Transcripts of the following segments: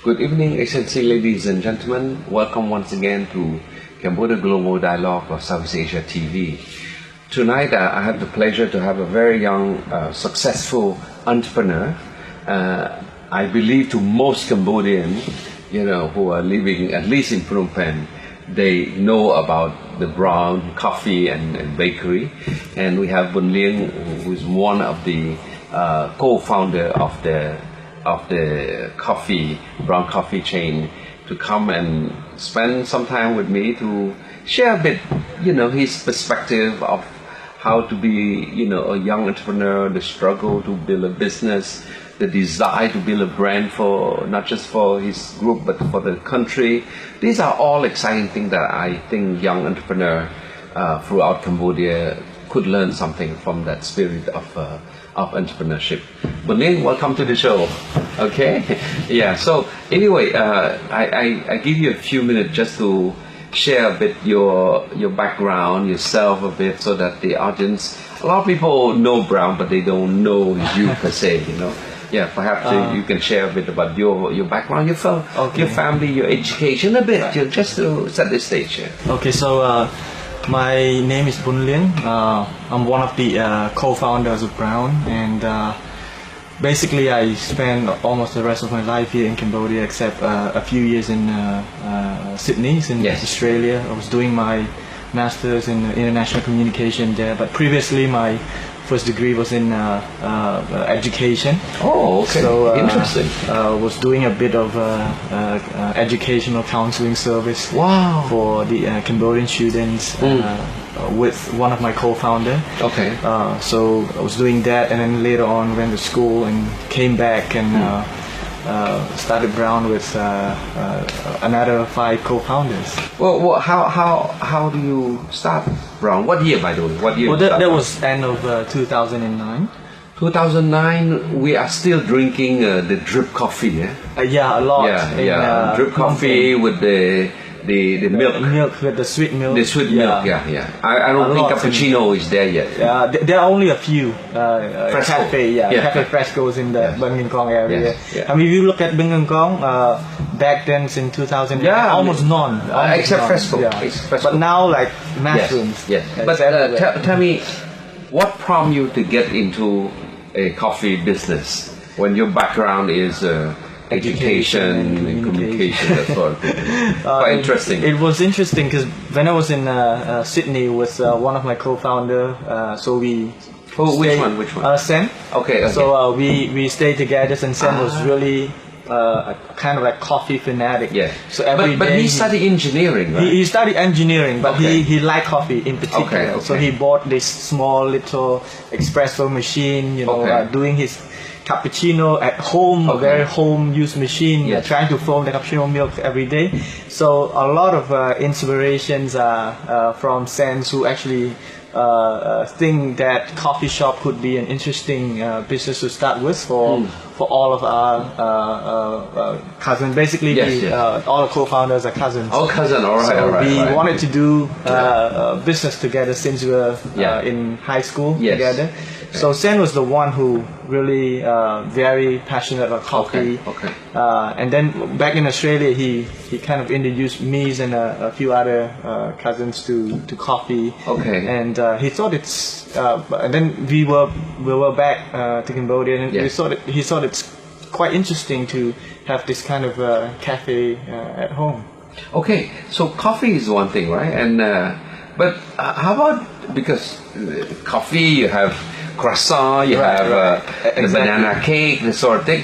Good evening, Excellency, ladies and gentlemen. Welcome once again to Cambodia Global Dialogue of Southeast Asia TV. Tonight, I have the pleasure to have a very young, successful entrepreneur. I believe to most Cambodians, who are living at least in Phnom Penh, they know about the brown coffee and bakery. And we have Bun Lieng, who is one of the co-founder of the brown coffee chain, to come and spend some time with me to share a bit, his perspective of how to be, a young entrepreneur, the struggle to build a business, the desire to build a brand for not just for his group but for the country. These are all exciting things that I think young entrepreneur throughout Cambodia could learn something from that spirit of entrepreneurship. Bun Lieng, welcome to the show. Okay, yeah. So anyway, I give you a few minutes just to share a bit your background, yourself a bit, so that the audience. A lot of people know Brown, but they don't know you per se. Yeah, perhaps you can share a bit about your background, your family, your education, a bit, just to set the stage here. Okay, so my name is Bun Lieng. I'm one of the co-founders of Brown, and basically I spent almost the rest of my life here in Cambodia, except a few years in Sydney, in Australia. I was doing my master's in international communication there, but previously my first degree was in education. Oh, okay. So, interesting. Was doing a bit of educational counseling service. Wow. For the Cambodian students with one of my co-founders. Okay. So I was doing that, and then later on went to school and came back and started Brown with another 5 co-founders. Well, how do you start Brown? What year, by the way? What year? Well, that was end of 2009. 2009, we are still drinking the drip coffee, yeah? Yeah, a lot. Yeah. Drip coffee with the milk. With the sweet milk. The sweet milk, yeah. I don't think cappuccino is there yet. There are only a few cafe frescos in the Bang Ngin Kong area. Yeah. I mean, if you look at Bang Ngin Kong, back then in 2000, almost none. Except fresco. But now, like mushrooms. Yes. But tell me, what prompted you to get into a coffee business when your background is education and communication, that sort of thing? Quite interesting. It was interesting because when I was in Sydney with one of my co-founders, so we. Which one? Sen. Okay. So we stayed together, and Sen was really kind of like coffee fanatic. Yeah. So every day. But he studied engineering, right? He studied engineering, but he liked coffee in particular. Okay. So he bought this small little espresso machine, doing his cappuccino at home, a very home use machine, trying to foam the cappuccino milk every day. So a lot of inspirations are from Sen, who actually think that coffee shop could be an interesting business to start with for all of our cousins. Basically, all the co-founders are cousins. All cousins, all right. So we wanted to do business together since we were in high school together. So Sen was the one who really very passionate about coffee. Okay. And then back in Australia, he kind of introduced me and a few other cousins to coffee. Okay. And he thought it's. And then we were back to Cambodia, and he thought it's quite interesting to have this kind of cafe at home. Okay. So coffee is one thing, right? And but how about, because coffee, you have croissant, you have the banana cake, this sort of thing.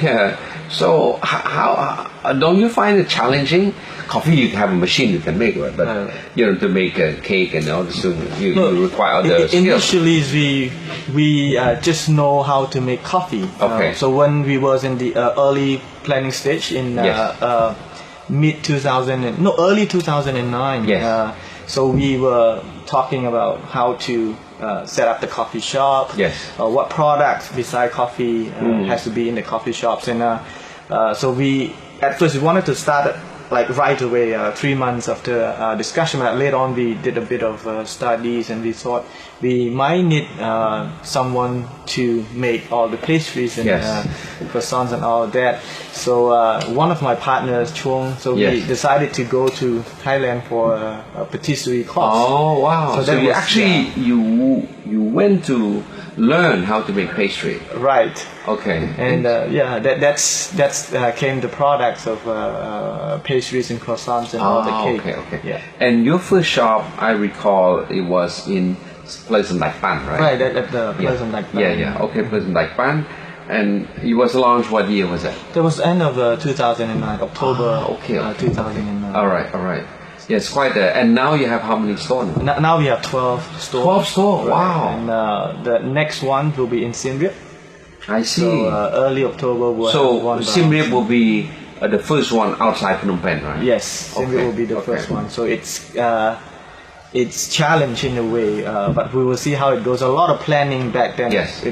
So how don't you find it challenging? Coffee, you have a machine you can make, right? But to make a cake and all this, you require other skills. Initially, we just know how to make coffee. Okay. So when we was in the early planning stage in early 2009. Yes. So we were talking about how to set up the coffee shop. Yes. What products besides coffee has to be in the coffee shops, and so we at first we wanted to start like right away, 3 months after discussion. But later on, we did a bit of studies, and we thought we might need someone to make all the pastries and croissants and all that. So one of my partners, Chuang, so we decided to go to Thailand for a patisserie course. Oh wow! So you actually you went to learn how to make pastry. Right. Okay. And that's came the products of pastries and croissants and all the cake. Okay. Yeah. And your first shop, I recall, it was in Pleasant Dai Pan, right? Right, at the Pleasant Dai Pan. Yeah. Okay, Pleasant Dai Pan. And it was launched, what year was that? That was end of 2009, October. Okay. 2009. All right. Yes, quite a, and now you have how many stores? Now we have 12 stores. 12 stores, right. wow. And the next one will be in Siem Reap. I see. So early October we'll have one. Siem Reap will be the first one outside Phnom Penh, right? Yes, Siem Reap will be the first one. So it's challenging in a way, but we will see how it goes. A lot of planning back then. Yes.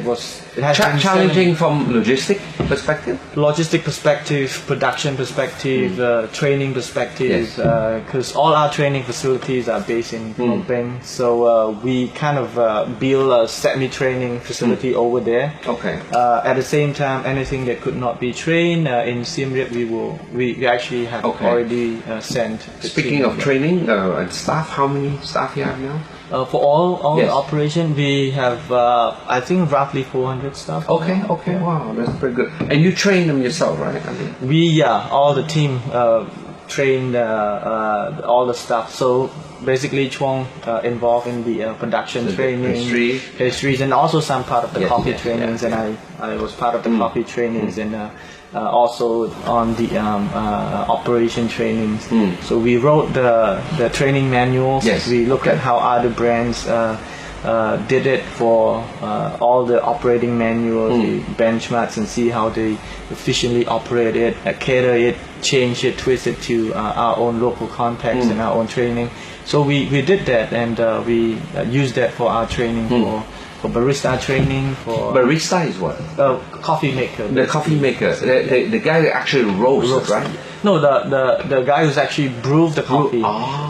It has been challenging from logistic perspective? Logistic perspective, production perspective, training perspective, because all our training facilities are based in Phnom Penh. So we kind of build a semi-training facility over there. Okay. At the same time, anything that could not be trained in Siem Reap, we actually have already sent. Speaking of training and staff, how many staff you have now? For all the operation, we have I think roughly 400 staff. Okay, wow, that's pretty good. And you train them yourself, right? I mean, all the team trained all the staff. So basically, Chuang involved in the production training, pastries, and also some part of the coffee trainings, and I was part of the coffee trainings and. Also on the operation trainings. So we wrote the training manuals. Yes. We looked at how other brands did it for all the operating manuals, the benchmarks, and see how they efficiently operate it, cater it, change it, twist it to our own local context and our own training. So we did that, and we used that for our training for barista training. For barista is what? Coffee maker. The coffee maker. The guy that actually roasts, right? No, the guy who's actually brewed the coffee.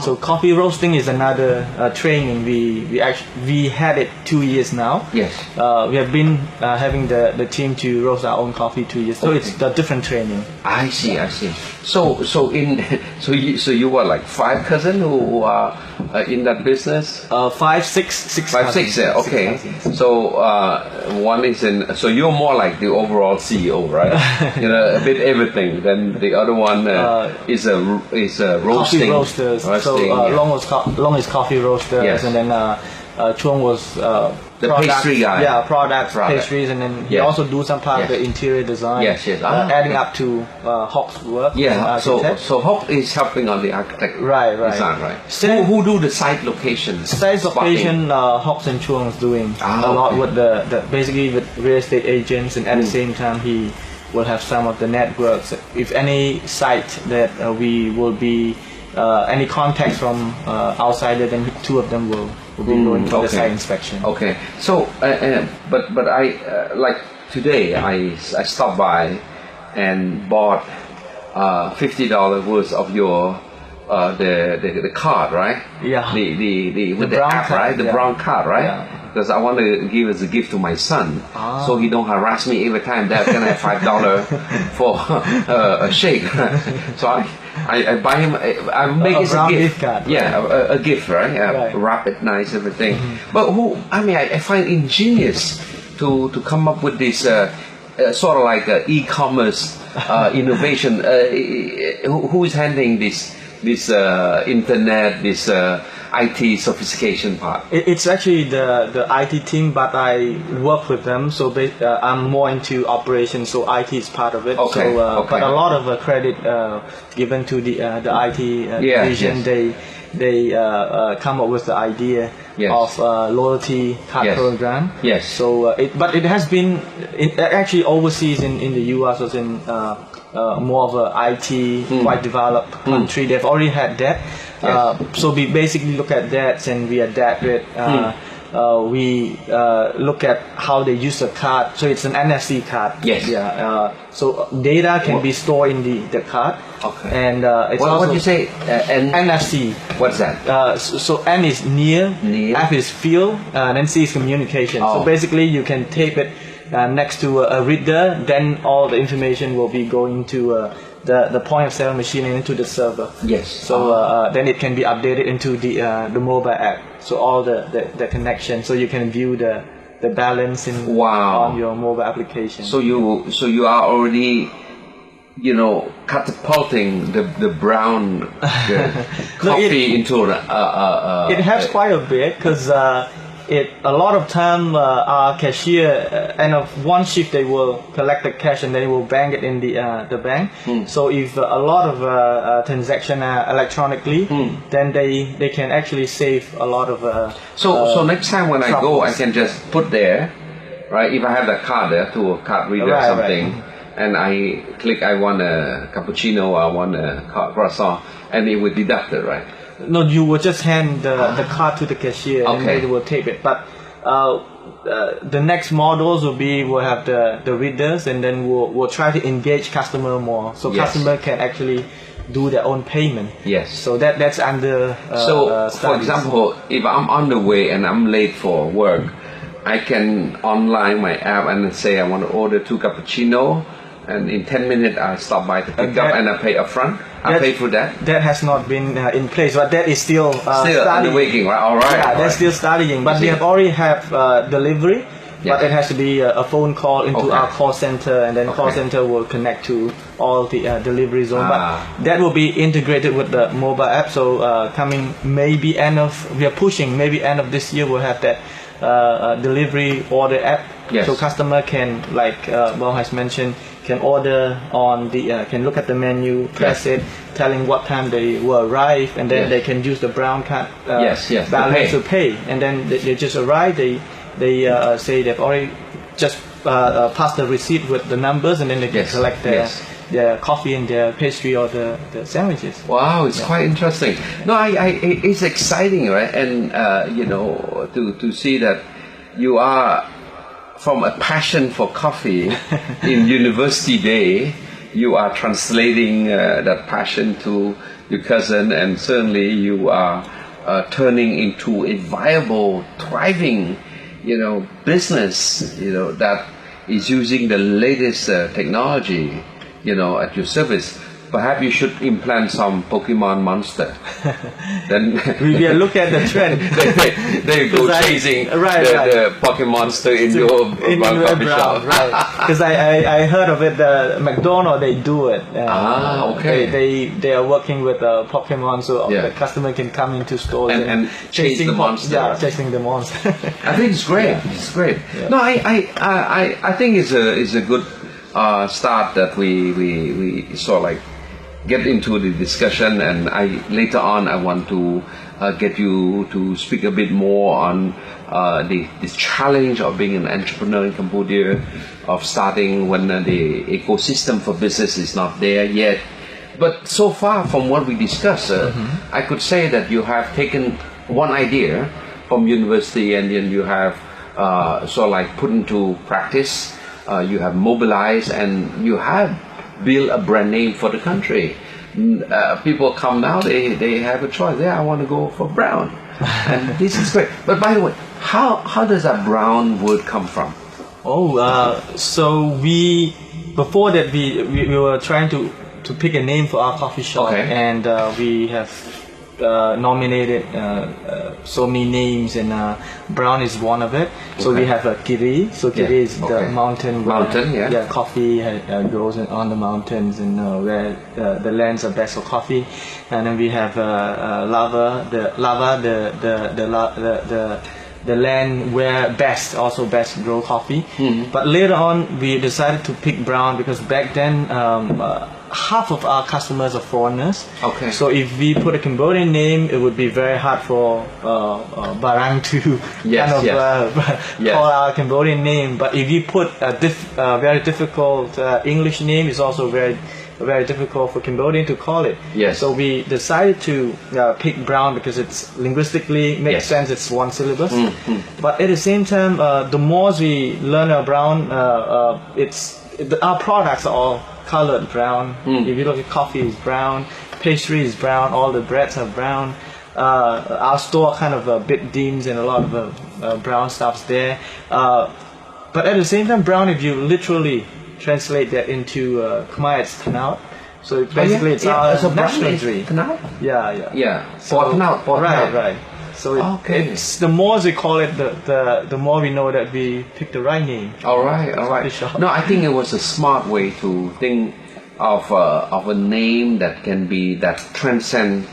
So coffee roasting is another training. We had it 2 years now. Yes. We have been having the team to roast our own coffee 2 years. So it's a different training. I see. So you were like 5 cousins who are in that business? 5, 6 cousins. Okay. So one is in. So you're more like the overall CEO, right? A bit everything. Then the other one is a roasting. Coffee roasters. Long is coffee roasters, and then Chuang was the pastry guy. Yeah, products, pastries, and then he also do some part of the interior design. Yes. Adding up to Hawk's work. Yeah. So Hawk is helping on the architect design, right? So who do the site locations? Site location, Hawks and Chuang is doing a lot with the basically with real estate agents, and at the same time he will have some of the networks. If any site that we will be any contacts from outsider, then 2 of them will be going for the site inspection. Okay. So, but I like today I stopped by and bought $50 worth of your the card, right? Yeah. The with the app, right? The brown card, right? Yeah. Because I want to give as a gift to my son, so he don't harass me every time. Dad, can I have $5 for a shake? So I buy him. I make it a gift. Card, a gift, right? Wrap it nice, everything. But I find ingenious to come up with this sort of like e-commerce innovation. Who is handling this internet, this IT sophistication part? It's actually the IT team, but I work with them, so I'm more into operations, so IT is part of it. Okay. But a lot of credit given to the IT division. They come up with the idea of loyalty card program. Yes. So but it has been actually overseas in the US was in more of a IT quite developed country. They've already had that. So we basically look at that and we adapt it. we look at how they use the card. So it's an NFC card. Yes. Yeah. So data can be stored in the card. Okay. And it's what also do you say? NFC. What's that? So N is near, F is field, and then C is communication. Oh. So basically, you can tape it next to a reader. Then all the information will be going to the point of sale machine and into the server. Yes. So then it can be updated into the mobile app. So all the connection. So you can view the balance on your mobile application. So you are already, catapulting the brown coffee into it helps quite a bit because a lot of time our cashier end of one shift they will collect the cash and they will bank it in the bank. So if a lot of transaction are electronically, then they can actually save a lot of. So next time when I go, I can just put there, right? If I have the card there to a card reader or something. Right. And I click, I want a cappuccino, I want a croissant, and it will deduct it, right? No, you will just hand the card to the cashier, and they will tape it. But the next models will have the readers, and then we'll try to engage customer more, so customer can actually do their own payment. Yes. So that's under. For example, if I'm on the way and I'm late for work, I can online my app and say I want to order 2 cappuccino. And in 10 minutes, I stop by to pick up and I pay upfront. I pay for that. That has not been in place, but that is still in the waking, right? All right. Yeah, that's still studying. But we have already have delivery, but it has to be a phone call into our call center, and then call center will connect to all the delivery zone. But that will be integrated with the mobile app. So coming maybe we are pushing maybe end of this year we'll have that delivery order app. Yes. So customer can, like Bob has mentioned, can order on can look at the menu, press it, telling what time they will arrive, and then they can use the brown card balance to pay. And then they just arrive. They say they've already just passed the receipt with the numbers, and then they can collect their coffee and their pastry or the sandwiches. Wow, it's quite interesting. No, it's exciting, right? And to see that you are from a passion for coffee in university day, you are translating that passion to your cousin, and certainly you are turning into a viable, thriving, business, that is using the latest technology, at your service. Perhaps you should implant some Pokemon monster. Then we will look at the trend. they go chasing the Pokemon monster in your coffee shop. Right. Because I heard of it. McDonald's they do it. They are working with Pokemon, so the customer can come into stores and chase the monster. Yeah, chasing the monster. I think it's great. It's great. Yeah. No, I think it's a good start that we sort of like get into the discussion, and later on I want to get you to speak a bit more on this challenge of being an entrepreneur in Cambodia, of starting when the ecosystem for business is not there yet. But so far from what we discussed, I could say that you have taken one idea from university, and then you have sort of like put into practice. You have mobilized, and you have build a brand name for the country. People come now, they have a choice. Yeah, I want to go for brown. And this is great. But by the way, how does that brown word come from? So before that we were trying to pick a name for our coffee shop, and we have nominated so many names, and brown is one of it. So we have Kiri. So Kiri is the mountain where coffee grows on the mountains, and where the lands are best for coffee. And then we have lava, the land where best grow coffee. But later on we decided to pick brown because back then half of our customers are foreigners. So if we put a Cambodian name, it would be very hard for Barang to call our Cambodian name. But if you put a very difficult English name, it's also very very difficult for Cambodian to call it. Yes. So we decided to pick brown because it's linguistically makes sense. It's one syllabus. But at the same time, the more we learn about brown, our products are all colored brown. If you look at coffee, is brown. Pastry is brown. All the breads are brown. Our store kind of a bit deems and a lot of brown stuffs there. But at the same time, brown, if you literally translate that into Khmer, it's Tanaut. So basically, it's our national drink. Tanaut? Yeah. So, Tanaut. Right. So it's the more we call it, the more we know that we picked the right name. All right. No, I think it was a smart way to think of a name that can be that transcend,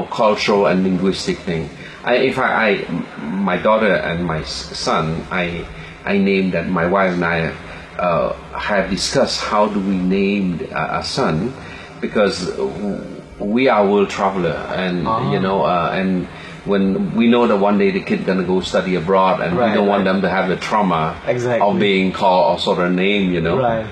cultural and linguistic thing. My daughter and my son, I named that. My wife and I have discussed how do we name a son, because we are world traveler, and and when we know that one day the kid gonna go study abroad, and we don't want them to have the trauma of being called or sort of name,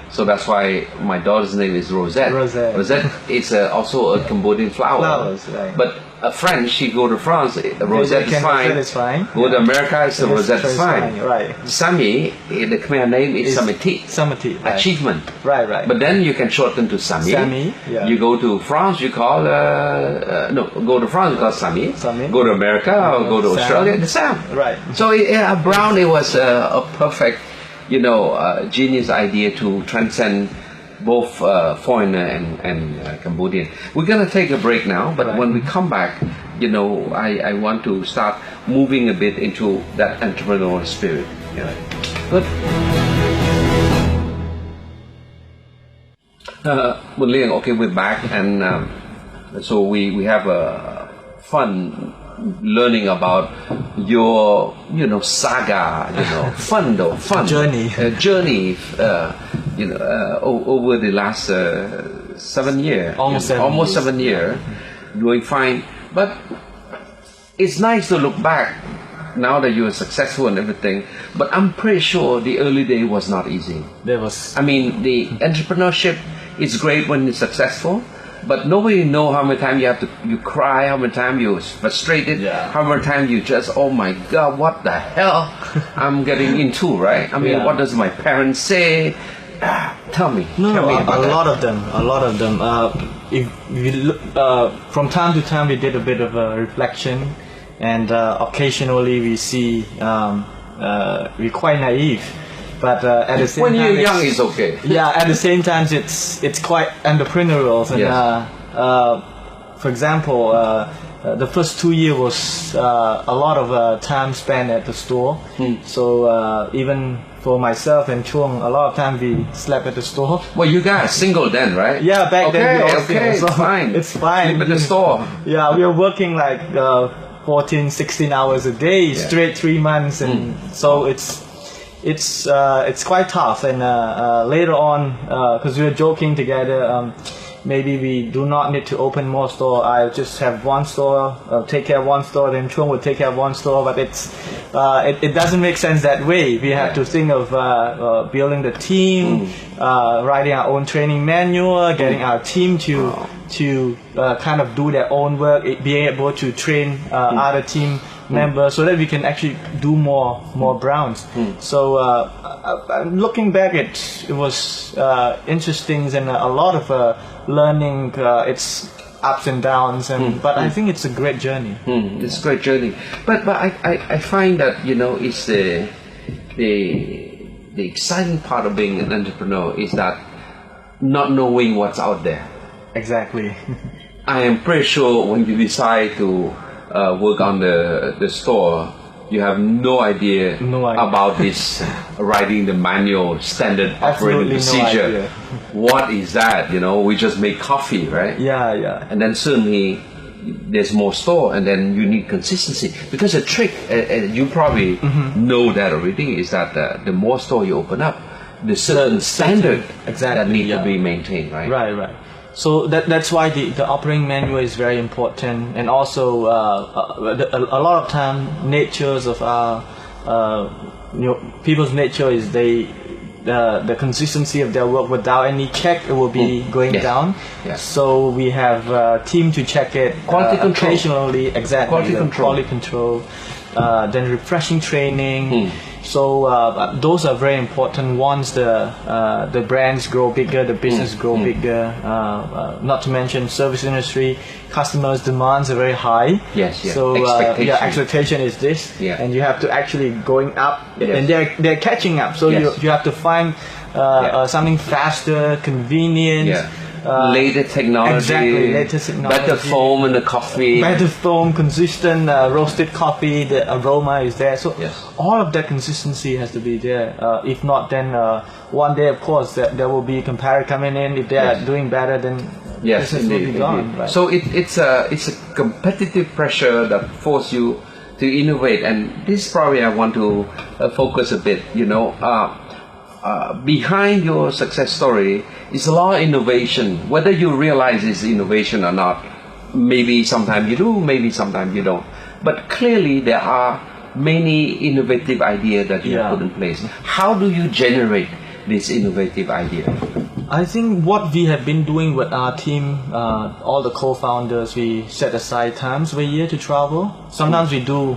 So that's why my daughter's name is Rosette. Rosette is also a Cambodian flower. Flowers, right. But a French, she go to France, Rosette is fine. Go to America, it's Rosette is fine. Right. Sami, the Khmer name is Samiti. Samiti. Right. Achievement. Right. But then you can shorten to Sami. You go to France, you call go to France, you call Sami. Go to America or go to Australia, the Sam. Right. So brown, it was a perfect, genius idea to transcend both foreigner and Cambodian. We're gonna take a break now, but when we come back, I want to start moving a bit into that entrepreneurial spirit. Good. Mun Liang, okay, we're back, and so we have a fun learning about your saga, fun journey over the last 7 years, almost 7 years, doing fine. But it's nice to look back now that you are successful and everything. But I'm pretty sure the early day was not easy. The entrepreneurship is great when it's successful, but nobody know how many times you cry, how many times you're frustrated, how many times you just, oh my God, what the hell I'm getting into, right? What does my parents say? Tell me. A lot of them. If we look, from time to time, we did a bit of a reflection, and occasionally we see we're quite naive. But at the same time, when you're young, it's okay. Yeah, at the same time, it's quite entrepreneurial. And for example, the first 2 years was a lot of time spent at the store. So even for myself and Chuang, a lot of time we slept at the store. Well, you guys single then, right? Yeah, back then. Okay, so fine. It's fine. Sleep at the store. Yeah, we were working like 14, 16 hours a day, straight 3 months, and so it's quite tough. And later on, because we were joking together, maybe we do not need to open more store. I just have one store, take care of one store, then Chuang will take care of one store. But it doesn't make sense that way. We have to think of building the team, writing our own training manual, getting our team to kind of do their own work, being able to train other team members so that we can actually do more browns. So looking back, it was interesting and a lot of learning. It's ups and downs, but I think it's a great journey. It's a great journey. But I find that it's the exciting part of being an entrepreneur is that not knowing what's out there. Exactly. I am pretty sure when you decide to work on the store, you have no idea about this writing the manual standard operating procedure. No idea. What is that? We just make coffee, right? Yeah. And then suddenly there's more store, and then you need consistency. Because the trick, you probably know that already, is that the more store you open up, the certain standard that need to be maintained, right? Right. So that's why the operating manual is very important, and also a lot of time natures of our people's nature is they the consistency of their work. Without any check, it will be going down. Yes. So we have a team to check it. Quality control. Occasionally, exactly. Quality control. Then refreshing training. So those are very important. Once the brands grow bigger, the business grow bigger. Not to mention service industry, customers' demands are very high. Yes. So expectation is this, and you have to actually going up, and they're catching up. So you have to find something faster, convenient. Latest technology, better foam in the coffee, better foam, consistent roasted coffee, the aroma is there. So all of that consistency has to be there. If not, then one day, of course, there will be competitor coming in. If they are doing better, then business will be gone. Right? So it's a competitive pressure that force you to innovate, and this probably I want to focus a bit. Behind your success story is a lot of innovation. Whether you realize it's innovation or not, maybe sometimes you do, maybe sometimes you don't. But clearly there are many innovative ideas that you put in place. How do you generate this innovative idea? I think what we have been doing with our team, all the co-founders, we set aside times per year to travel. Sometimes we do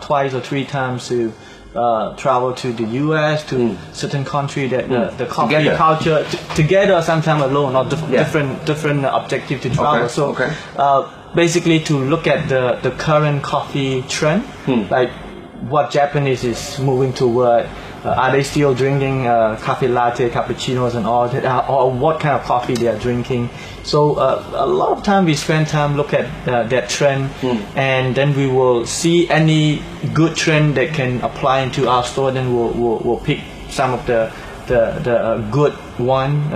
twice or three times to travel to the US, to certain country that the coffee culture together, sometimes alone, or different objective to travel. Basically to look at the current coffee trend, like what Japanese is moving toward. Are they still drinking coffee latte, cappuccinos and all that, or what kind of coffee they are drinking? So a lot of time we spend time look at that trend, and then we will see any good trend that can apply into our store. Then we'll pick some of the good one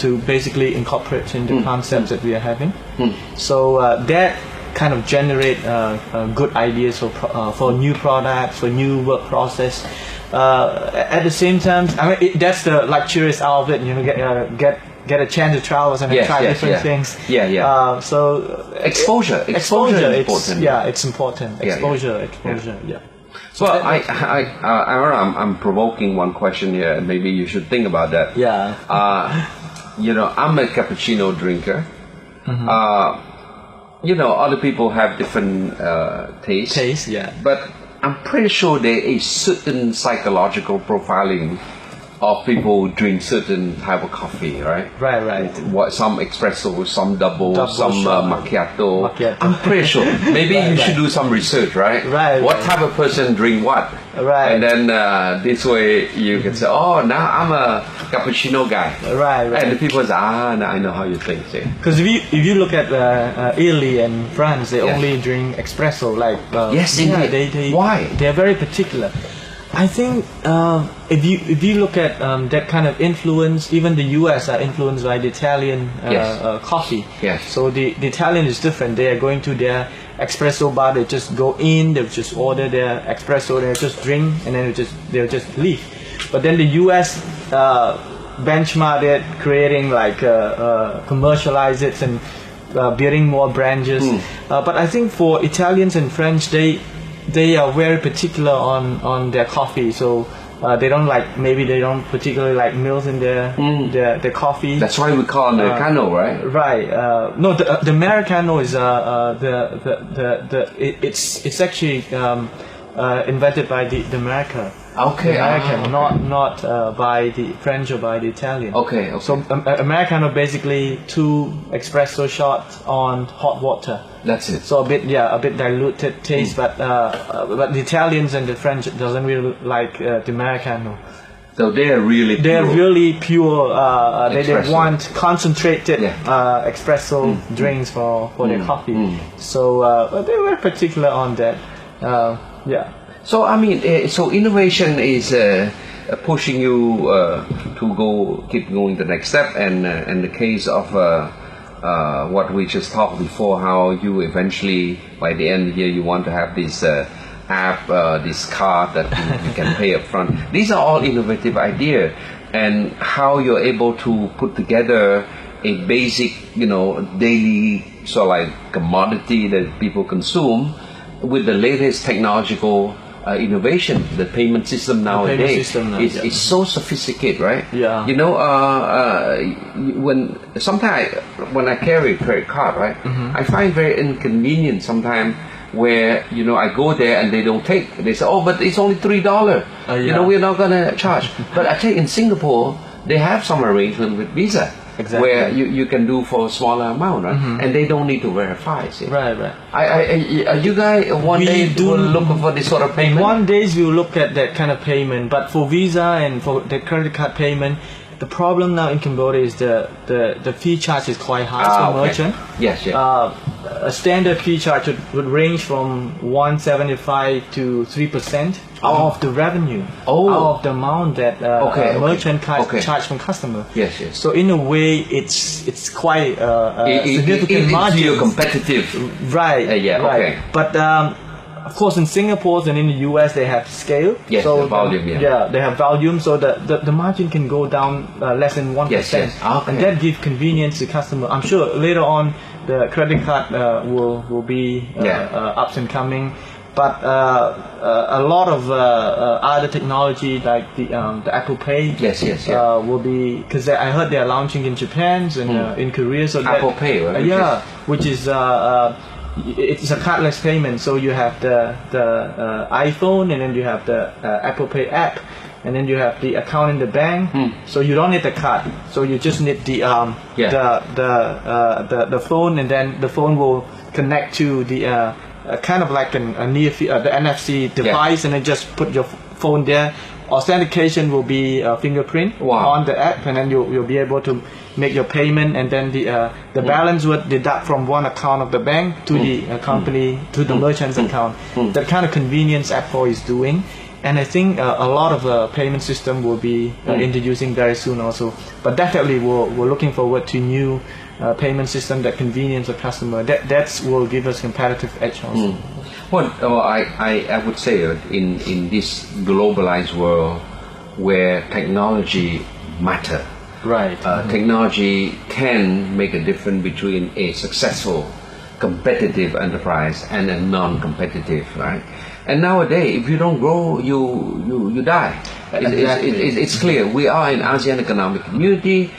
to basically incorporate in the concepts that we are having. So that kind of generate good ideas for new products, for new work process. At the same time, I mean that's the luxurious out of it. Get a chance to travel and try different things. So exposure is important. It's important. Exposure. So I'm provoking one question here, and maybe you should think about that. I'm a cappuccino drinker. Other people have different tastes. But I'm pretty sure there is certain psychological profiling of people who drink certain type of coffee, right? Right. Some espresso, some double some macchiato. I'm pretty sure. Maybe you should do some research, right? What type of person drink what? And then this way you can say, oh, now I'm a cappuccino guy. And the people say, now I know how you think. Because if you look at Italy and France, they only drink espresso. Why? They're very particular. I think if you look at that kind of influence, even the US are influenced by the Italian coffee. So the Italian is different. They are going to their espresso bar. They just go in. They just order their espresso. They just drink and then they'll just leave. But then the US benchmark it, creating commercialize it and building more branches. But I think for Italians and French, they are very particular on their coffee, so they don't particularly like milk in their coffee. That's why we call Americano, right? No, the Americano is it's actually invented by the American. Not by the French or by the Italian. So Americano basically 2 espresso shots on hot water. That's it. So a bit diluted taste, but the Italians and the French doesn't really like the Americano. So they are really pure. They want concentrated espresso drinks for their coffee. So they were particular on that. So I mean, so innovation is pushing you to keep going the next step, and the case of what we just talked before, how you eventually by the end of the year you want to have this app, this card that you can pay up front. These are all innovative ideas, and how you're able to put together a basic, daily commodity that people consume with the latest technological innovation. The payment system nowadays is so sophisticated, right? Yeah. You know, when I carry a credit card, right, I find very inconvenient sometimes where, you know, I go there and they don't take. They say, oh, but it's only $3. You know, we're not gonna charge. But I tell you, in Singapore, they have some arrangement with Visa. Exactly. Where you can do for a smaller amount, right? And they don't need to verify. See? Right. You guys one day will look for this sort of payment? One day we'll look at that kind of payment, but for Visa and for the credit card payment, the problem now in Cambodia is the fee charge is quite high for merchant. Yes. A standard fee charge would range from 1.75 to 3% of the revenue, out of the amount that merchant charge from customer. Yes. So in a way, it's quite significant margin. It's competitive. Right. Okay. But of course, in Singapore and in the US, they have scale. Yes, so the volume. They have volume, so the margin can go down less than 1%. Yes. Okay. And that gives convenience to customer. I'm sure later on the credit card will be ups and coming. But a lot of other technology like the Apple Pay will be, because I heard they are launching in Japan and in Korea. So Apple Pay, right? Which is it's a cardless payment. So you have the iPhone, and then you have the Apple Pay app, and then you have the account in the bank. So you don't need the card. So you just need the phone, and then the phone will connect to the kind of like a near the NFC device, and then just put your phone there. Authentication will be a fingerprint on the app, and then you'll be able to make your payment, and then the balance would deduct from one account of the bank to the company, to the merchant's account. That kind of convenience Apple is doing, and I think a lot of payment system will be introducing very soon also. But definitely we're looking forward to new payment system that convenience the customer. That will give us competitive edge also. Well, I would say in this globalized world where technology matter, right? Technology can make a difference between a successful, competitive enterprise and a non-competitive, right? And nowadays, if you don't grow, you die. It's clear. We are in ASEAN Economic Community.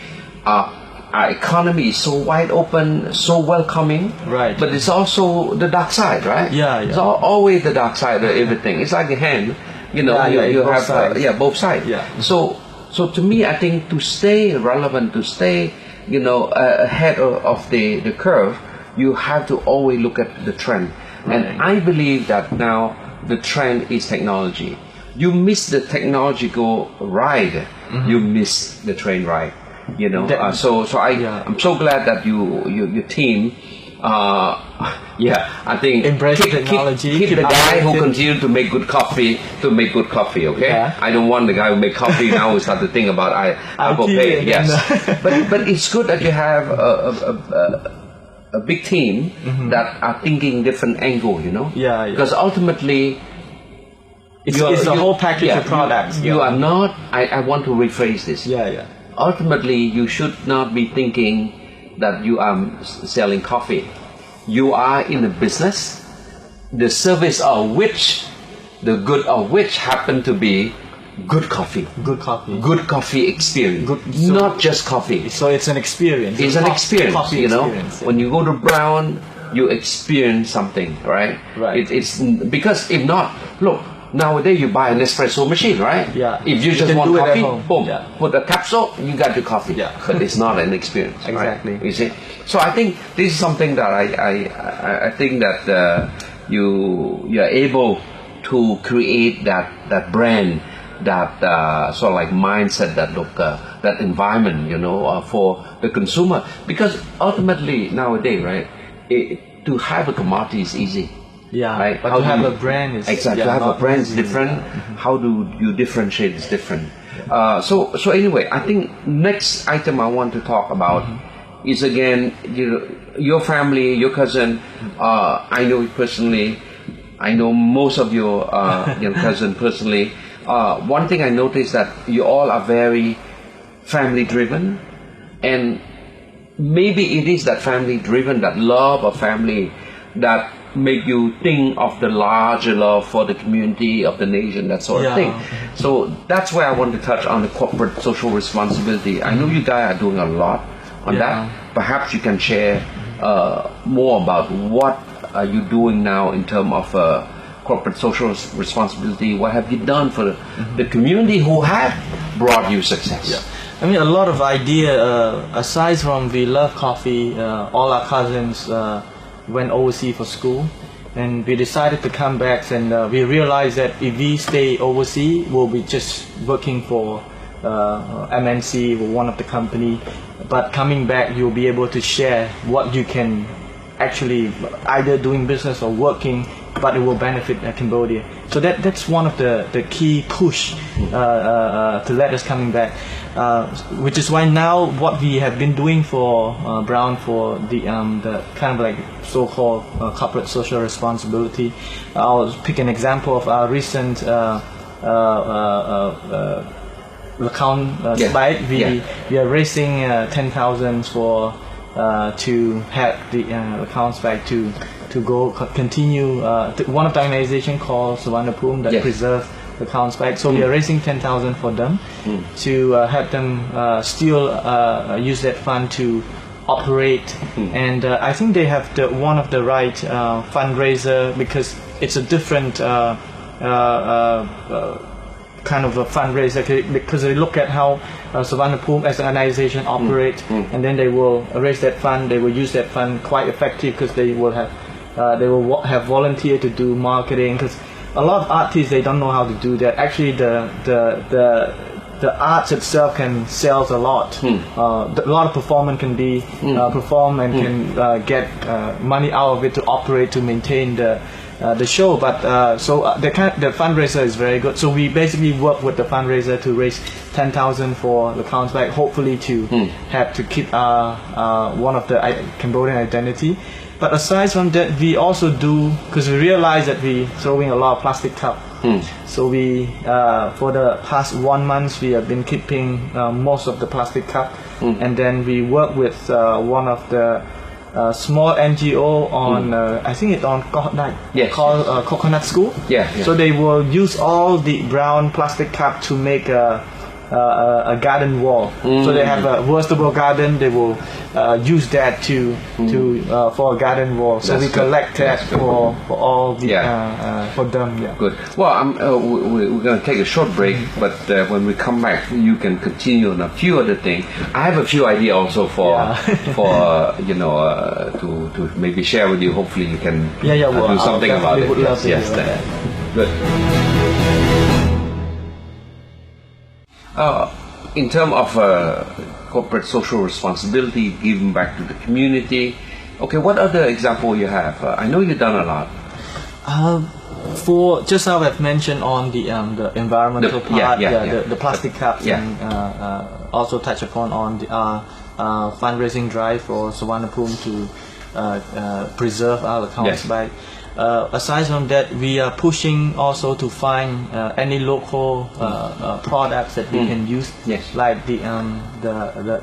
Our economy is so wide open, so welcoming, right? But it's also the dark side, right? It's always the dark side of everything. It's like a hand, you know. You have both sides. So to me, I think to stay relevant, to stay, you know, ahead of the curve, you have to always look at the trend. And I believe that now the trend is technology. You miss the technological ride, you miss the train ride. You know, I'm so glad that your team, I think embrace technology. Keep the guy who continue to make good coffee. Okay, I don't want the guy who make coffee now who start to think about Apple Pay. Yes, but it's good that you have a big team that are thinking different angle. You know, because ultimately. It's a whole package of products. You are not. I want to rephrase this. Ultimately, you should not be thinking that you are selling coffee. You are in a business, the service of which, the good of which happen to be good coffee. Good coffee experience. Not just coffee. So it's an experience. It's an experience, you know. When you go to Brown, you experience something, right? It's because if not, look, nowadays you buy an espresso machine, right? If you just want coffee, boom, put a capsule, you got your coffee. But it's not an experience. Exactly. Right? You see? So I think this is something that I think that you are able to create that brand, that sort of like mindset, that environment, you know, for the consumer. Because ultimately nowadays, right, to have a commodity is easy. Right? But to have a brand is to have a brand is different. How do you differentiate is different. So anyway, I think next item I want to talk about is again, you know, your family, your cousin. I know you personally. I know most of your cousin personally. One thing I noticed that you all are very family driven, and maybe it is that family driven, that love of family that make you think of the larger love for the community of the nation, that sort of thing. So that's where I want to touch on the corporate social responsibility. I know you guys are doing a lot on that. Perhaps you can share more about what are you doing now in terms of corporate social responsibility. What have you done for the community who have brought you success? I mean, a lot of idea. Aside from we love coffee, all our cousins went overseas for school, and we decided to come back. And we realized that if we stay overseas, we'll be just working for MNC or one of the company. But coming back, you'll be able to share what you can actually either doing business or working, but it will benefit Cambodia. So that's one of the key push to let us coming back, which is why now what we have been doing for Brown for the kind of like so-called corporate social responsibility. I'll pick an example of our recent account spike. We are raising 10,000 for to help the accounts back to go continue one of the organization called Siphana that preserve the accounts back. So we are raising 10,000 for them to help them still use that fund to operate. And I think they have one of the right fundraiser, because it's a different kind of a fundraiser, because they look at how Siphana as an organization operate, and then they will raise that fund. They will use that fund quite effective, because they will have volunteer to do marketing, because a lot of artists, they don't know how to do that. Actually, the arts itself can sell a lot. A lot of performance can be performed and can get money out of it to operate, to maintain the show. But the fundraiser is very good. So we basically work with the fundraiser to raise 10,000 for the accounts back, hopefully to have to keep one of the Cambodian identity. But aside from that, we also do, because we realize that we throwing a lot of plastic cup. So we for the past 1 month we have been keeping most of the plastic cup, and then we work with one of the small NGO on I think it's on called Coconut School. So they will use all the brown plastic cup to make a garden wall. So they have a vegetable garden. They will use that for a garden wall. So we collect that for all the for them. Good. Well, we're going to take a short break, but when we come back, you can continue on a few other things. I have a few ideas also for to maybe share with you. Hopefully, you can do something about it. Yes. Good. In terms of corporate social responsibility, giving back to the community, okay, what other example you have? I know you've done a lot. For just now I've mentioned on the environmental part, the plastic cups, and also touch upon on the fundraising drive for Siphana to preserve our accounts back. Aside from that, we are pushing also to find any local products that we can use, like the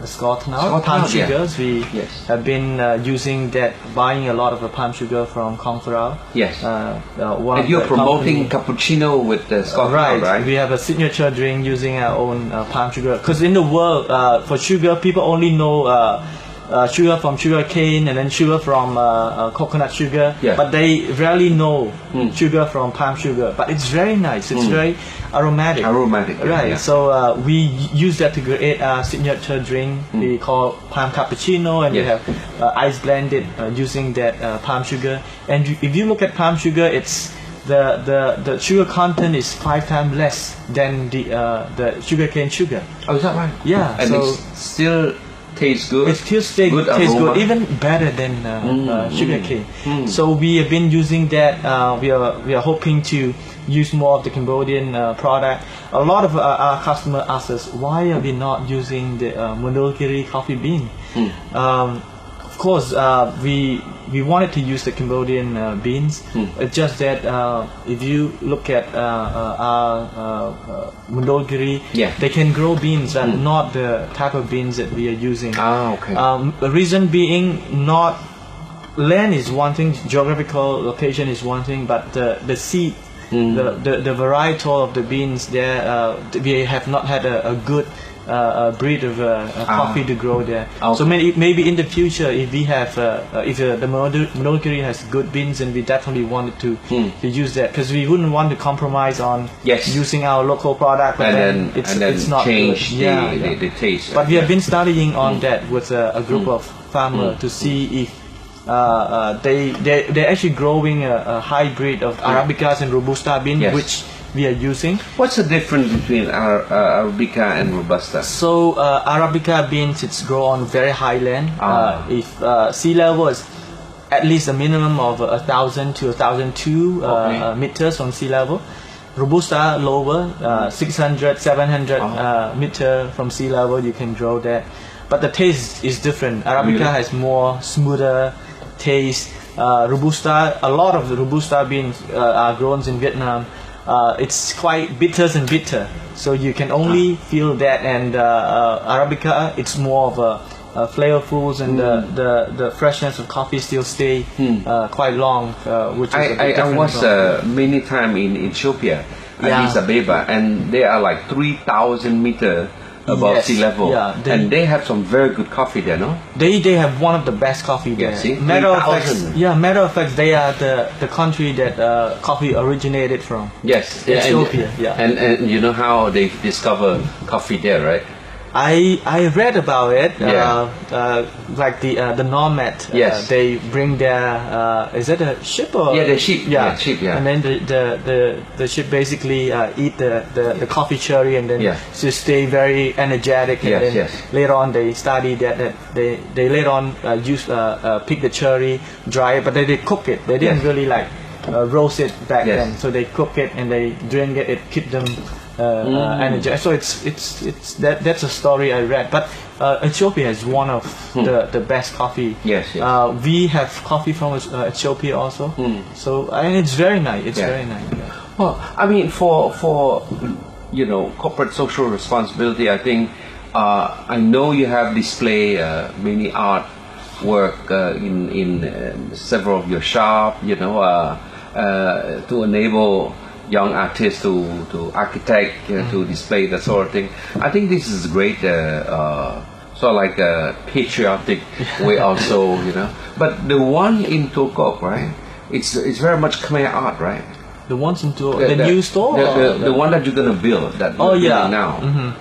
Scotland palm sugars. We have been using that, buying a lot of the palm sugar from Conferal. And you're promoting cappuccino with the Scotland, right? We have a signature drink using our own palm sugar. Because in the world, for sugar, people only know sugar from sugar cane and then sugar from coconut sugar, but they rarely know sugar from palm sugar. But it's very nice. It's very aromatic. Right. So we use that to create a signature drink we call palm cappuccino, and we have ice blended using that palm sugar. And if you look at palm sugar, it's the sugar content is 5 times less than the sugar cane sugar. Oh, is that right? Yeah. And so it's still tastes good. It still tastes good, even better than sugar cane. So we have been using that. We are hoping to use more of the Cambodian product. A lot of our customers ask us, why are we not using the Mandalkiri coffee bean? Of course, we wanted to use the Cambodian beans. It's just that if you look at our Mandalkiri, they can grow beans, but not the type of beans that we are using. Okay. The reason being, not land is one thing, geographical location is one thing, but the seed, the varietal of the beans there, we have not had a good breed of coffee to grow there. Okay. So maybe in the future, if we have, if the monoculture has good beans, and we definitely wanted to use that, because we wouldn't want to compromise on using our local product, but then it's not change good. the taste. But we have been studying on that with a group of farmers to see if they're actually growing a hybrid of Arabicas and Robusta bean, which we are using. What's the difference between Arabica and Robusta? So Arabica beans, it's grow on very high land. If sea level is at least a minimum of 1,000 to 1,002 meters from sea level. Robusta lower, 600, 700 meter from sea level, you can grow that. But the taste is different. Arabica has more smoother taste. Robusta, a lot of the Robusta beans are grown in Vietnam. It's quite bitter and bitter, so you can only feel that. And Arabica, it's more of a flavorful, and the freshness of coffee still stay quite long. Which is I was many times in Ethiopia, Addis Ababa, and they are like 3,000 meters above sea level, and they have some very good coffee there, no? They have one of the best coffee there. See? Matter of fact, they are the country that coffee originated from. Yes, Ethiopia. And you know how they discover coffee there, right? I read about it. Like the nomad. They bring their is that a ship or? Yeah, the ship. Yeah, ship. Yeah. And then the ship basically eat the coffee cherry, and then to stay very energetic. And then later on they study that they later on pick the cherry, dry it, but they cook it. They didn't really like roast it back then. So they cook it and they drink it. It keep them energy. So that's a story I read. But Ethiopia is one of the best coffee. We have coffee from Ethiopia also. So and it's very nice. It's very nice. Well, I mean, for corporate social responsibility, I think I know you have displayed many art work in several of your shop. To enable young artists to architect, to display that sort of thing. I think this is great, sort of like a patriotic way also, But the one in Tokop, right? It's very much Khmer art, right? The ones in Tokop, the new store? The one that you're gonna build, that you're building now. Mm-hmm.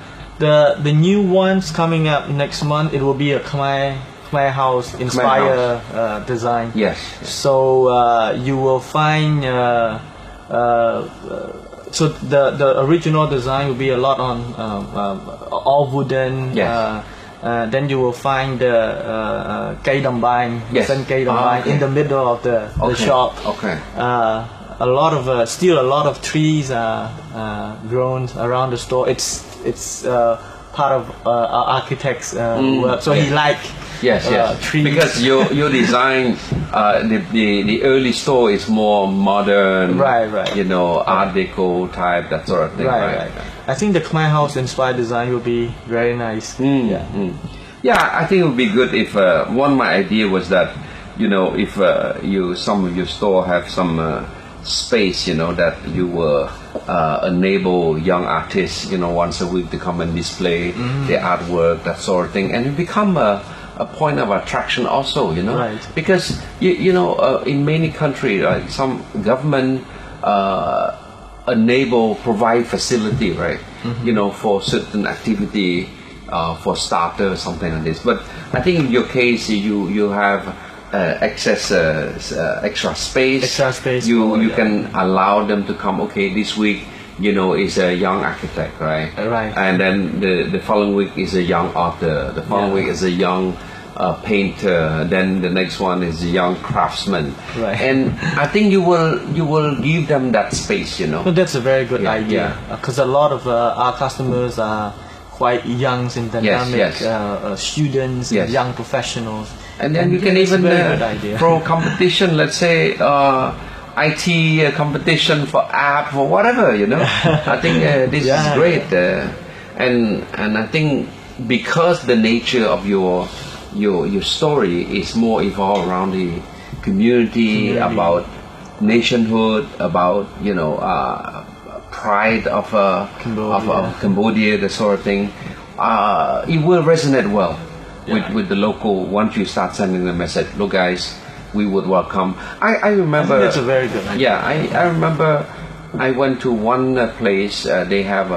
The new ones coming up next month, it will be a Khmer house inspired design. Yes. So you will find so the original design will be a lot on all wooden. Then you will find the cây đồng banh, in the middle of the shop. A lot of still a lot of trees are grown around the store. It's part of our architect's work. So he trees. Because your design, the early store is more modern, right. Art Deco type, that sort of thing, right. I think the Khmer house inspired design will be very nice. Yeah, I think it would be good if one of my idea was that if some of your store have some space, that you will enable young artists, once a week to come and display their artwork, that sort of thing, and it become a point of attraction also, because in many countries, some government provide facility, right, for certain activity, for starter, something like this. But I think in your case, you have extra space. You can allow them to come. Okay, this week, is a young architect, right? Right. And then the following week is a young author. The following week is a young painter. Then the next one is a young craftsman. Right. And I think you will give them that space. Well, that's a very good idea, because a lot of our customers are quite young and dynamic students, young professionals. And then you can even throw competition, let's say IT competition for app, for whatever, I think this is great. And I think because the nature of your story is more evolved around community, about nationhood, about pride of Cambodia, the sort of thing. It will resonate well with the local once you start sending the message. Look, guys, we would welcome. I remember. I think that's a very good idea. Yeah, I remember. I went to one place. They have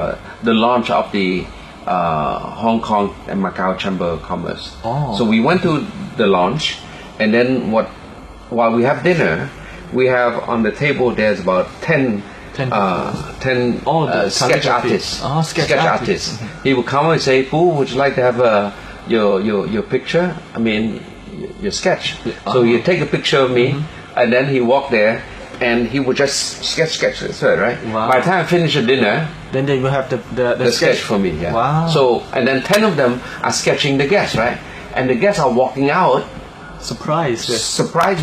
the launch of the Hong Kong and Macau Chamber of Commerce. Oh. So we went to the launch, and then while we have dinner, we have on the table there's about 10 sketch artists. Oh, sketch artists. He would come and say, "Pooh, would you like to have your picture? I mean, your sketch." So you take a picture of me, and then he walked there, and he would just sketch, right? Wow. By the time I finish the dinner, then they will have the sketch for me. Yeah. Wow. So and then 10 of them are sketching the guests, right? And the guests are walking out surprised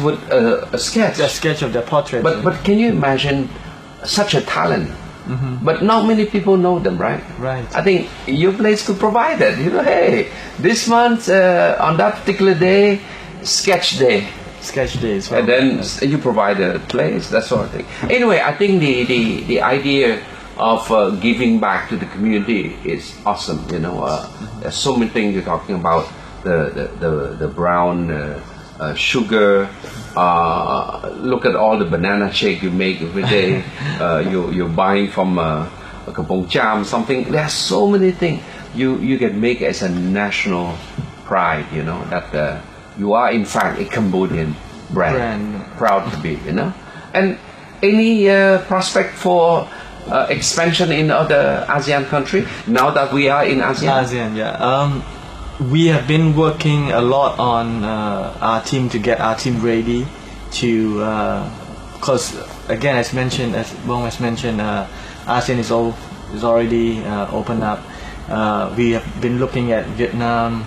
with a sketch. A sketch of their portrait. But can you imagine such a talent? But not many people know them, right? Right. I think your place could provide that. Hey, this month on that particular day, sketch day. Sketch days. Well, and then you provide a place, that sort of thing. Anyway, I think the idea of giving back to the community is awesome. There's so many things you're talking about. The brown sugar. Look at all the banana shake you make every day. You're buying from Kampong Cham something. There are so many things you can make as a national pride. That you are in fact a Cambodian brand. Proud to be. And any prospect for expansion in other ASEAN country now that we are in ASEAN? Yeah. We have been working a lot on our team to get our team ready to, because again, as Bong has mentioned, ASEAN is already opened up. We have been looking at Vietnam,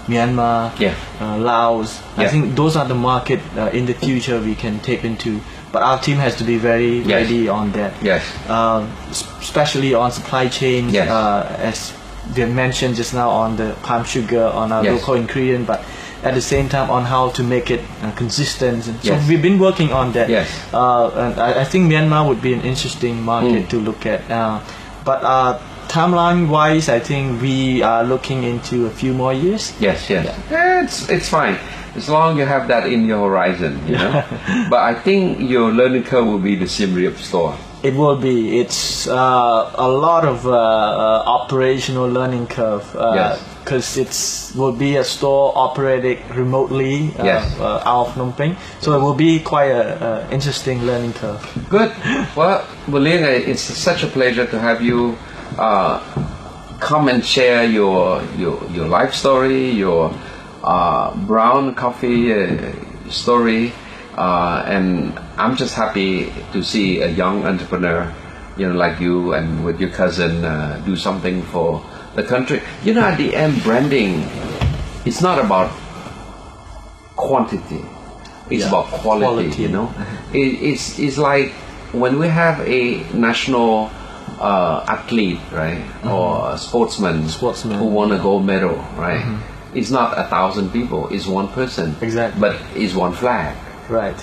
Myanmar, Laos. I think those are the market in the future we can tap into. But our team has to be very ready on that. Yes. Especially on supply chain, as we have mentioned just now on the palm sugar, on our local ingredient, but at the same time on how to make it consistent. So we've been working on that. Yes. And I think Myanmar would be an interesting market to look at. But timeline-wise, I think we are looking into a few more years. Yes. It's fine. As long as you have that in your horizon, But I think your learning curve will be the Siem Reap store. It will be. It's a lot of operational learning curve. Because it will be a store operated remotely out of Phnom Penh. So it will be quite an interesting learning curve. Good. Well, Buling, it's such a pleasure to have you come and share your life story, your brown coffee story, and I'm just happy to see a young entrepreneur, like you and with your cousin do something for the country. At the end, branding, it's not about quantity, it's about quality. It's like when we have a national athlete, right, or a sportsman who won a gold medal, right? It's not 1,000 people, it's one person. Exactly. But it's one flag. Right.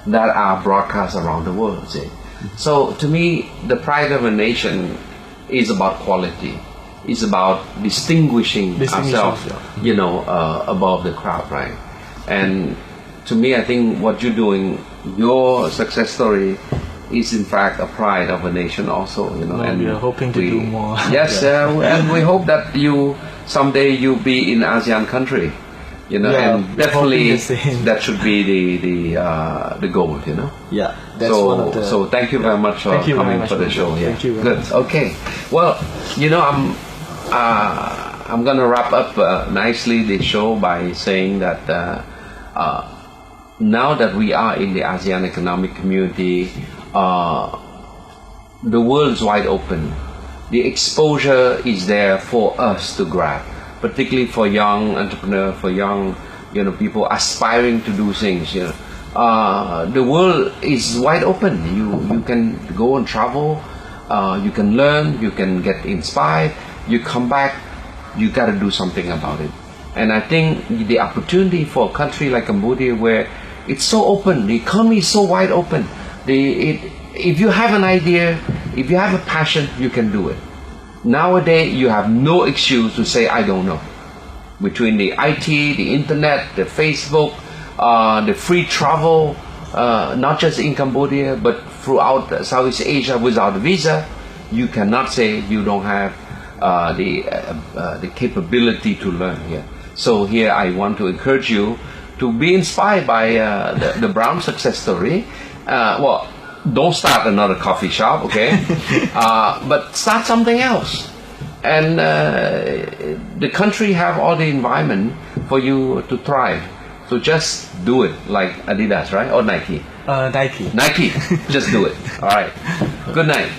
That are broadcast around the world, see. So to me, the pride of a nation is about quality. It's about distinguishing ourselves, above the crowd, right? And to me, I think what you're doing, your success story, is in fact a pride of a nation also, and we are hoping to do more. Yes, and we hope that someday you'll be in ASEAN country, and definitely that should be the goal, Yeah, that's one of the. So thank you very much for coming for the show. Yeah. Thank you. Good. Okay. Well, I'm gonna wrap up nicely the show by saying that now that we are in the ASEAN Economic Community, the world is wide open. The exposure is there for us to grab, particularly for young entrepreneurs, for young people aspiring to do things. The world is wide open. You can go and travel, you can learn, you can get inspired. You come back, you got to do something about it. And I think the opportunity for a country like Cambodia, where It's so open. The economy is so wide open. If you have an idea, if you have a passion, you can do it. Nowadays, you have no excuse to say, I don't know. Between the IT, the internet, the Facebook, the free travel, not just in Cambodia, but throughout Southeast Asia without a visa, you cannot say you don't have the capability to learn here. So here I want to encourage you to be inspired by the Brown success story. Well, don't start another coffee shop, okay? But start something else. And the country have all the environment for you to thrive. So just do it, like Adidas, right? Or Nike? Nike. Nike. Just do it. All right. Good night.